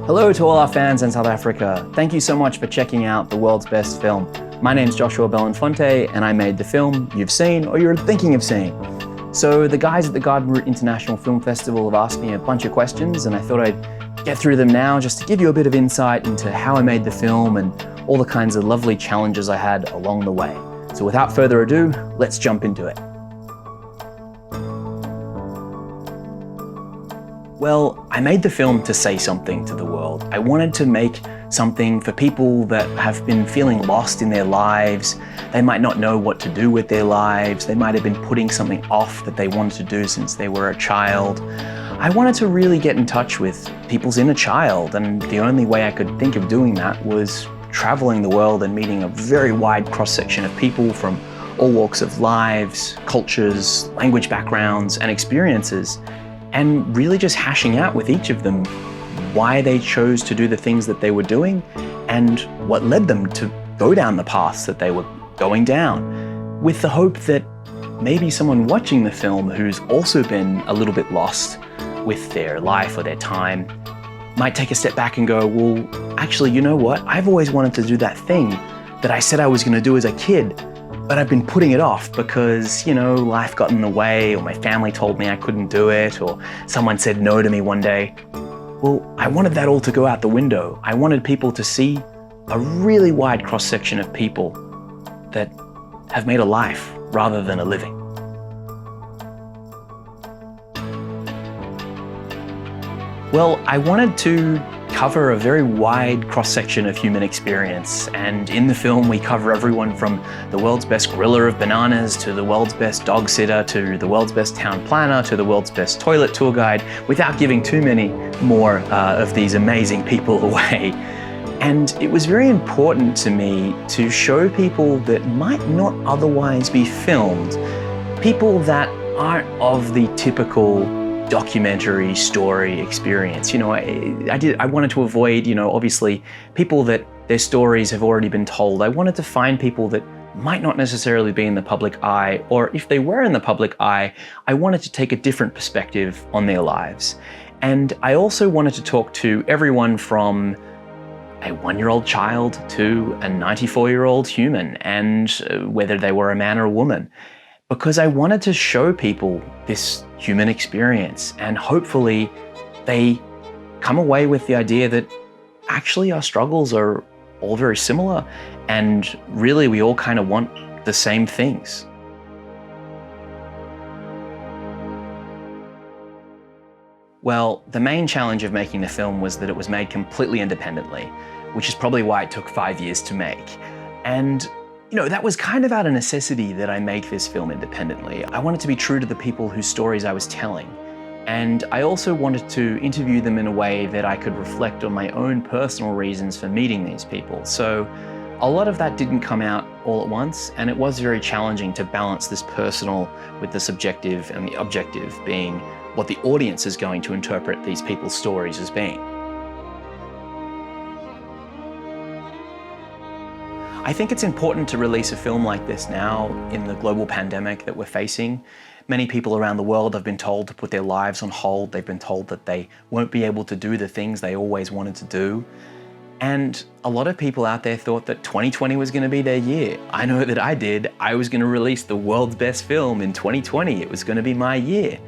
Hello to all our fans in South Africa. Thank you so much for checking out the world's best film. My name's Joshua Belinfante and I made the film you've seen or you're thinking of seeing. So the guys at the Garden Route International Film Festival have asked me a bunch of questions and I thought I'd get through them now just to give you a bit of insight into how I made the film and all the kinds of lovely challenges I had along the way. So without further ado, let's jump into it. Well, I made the film to say something to the world. I wanted to make something for people that have been feeling lost in their lives. They might not know what to do with their lives. They might have been putting something off that they wanted to do since they were a child. I wanted to really get in touch with people's inner child, and the only way I could think of doing that was traveling the world and meeting a very wide cross-section of people from all walks of lives, cultures, language backgrounds, and experiences. And really just hashing out with each of them why they chose to do the things that they were doing and what led them to go down the paths that they were going down, with the hope that maybe someone watching the film who's also been a little bit lost with their life or their time might take a step back and go, well, actually, you know what? I've always wanted to do that thing that I said I was going to do as a kid, but I've been putting it off because, you know, life got in the way, or my family told me I couldn't do it, or someone said no to me one day. Well, I wanted that all to go out the window. I wanted people to see a really wide cross-section of people that have made a life rather than a living. Well, I wanted to cover a very wide cross-section of human experience, and in the film we cover everyone from the world's best griller of bananas to the world's best dog sitter to the world's best town planner to the world's best toilet tour guide, without giving too many more of these amazing people away. And it was very important to me to show people that might not otherwise be filmed, people that aren't of the typical documentary story experience. You know, I wanted to avoid, you know, obviously people that their stories have already been told. I wanted to find people that might not necessarily be in the public eye, or if they were in the public eye, I wanted to take a different perspective on their lives. And I also wanted to talk to everyone from a 1-year-old child to a 94-year-old human, and whether they were a man or a woman, because I wanted to show people this human experience, and hopefully they come away with the idea that actually our struggles are all very similar, and really we all kind of want the same things. Well, the main challenge of making the film was that it was made completely independently, which is probably why it took 5 years to make. And you know, that was kind of out of necessity that I make this film independently. I wanted to be true to the people whose stories I was telling. And I also wanted to interview them in a way that I could reflect on my own personal reasons for meeting these people. So a lot of that didn't come out all at once, and it was very challenging to balance this personal with the subjective, and the objective being what the audience is going to interpret these people's stories as being. I think it's important to release a film like this now in the global pandemic that we're facing. Many people around the world have been told to put their lives on hold. They've been told that they won't be able to do the things they always wanted to do. And a lot of people out there thought that 2020 was going to be their year. I know that I did. I was going to release the world's best film in 2020. It was going to be my year.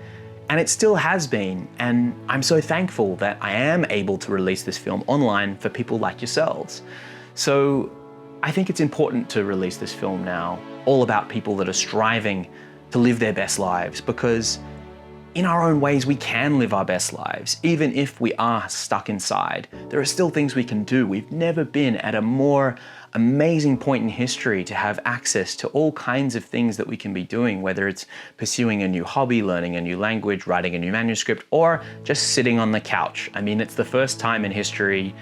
And it still has been. And I'm so thankful that I am able to release this film online for people like yourselves. So I think it's important to release this film now, all about people that are striving to live their best lives, because in our own ways we can live our best lives. Even if we are stuck inside, there are still things we can do. We've never been at a more amazing point in history to have access to all kinds of things that we can be doing, whether it's pursuing a new hobby, learning a new language, writing a new manuscript, or just sitting on the couch. I mean, it's the first time in history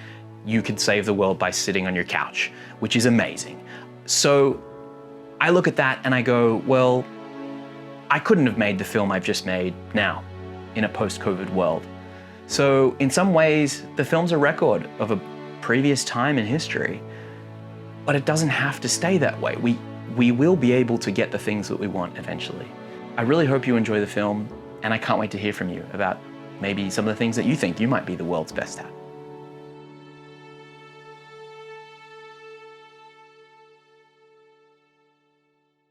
you could save the world by sitting on your couch, which is amazing. So I look at that and I go, well, I couldn't have made the film I've just made now in a post-COVID world. So in some ways, the film's a record of a previous time in history, but it doesn't have to stay that way. We will be able to get the things that we want eventually. I really hope you enjoy the film, and I can't wait to hear from you about maybe some of the things that you think you might be the world's best at.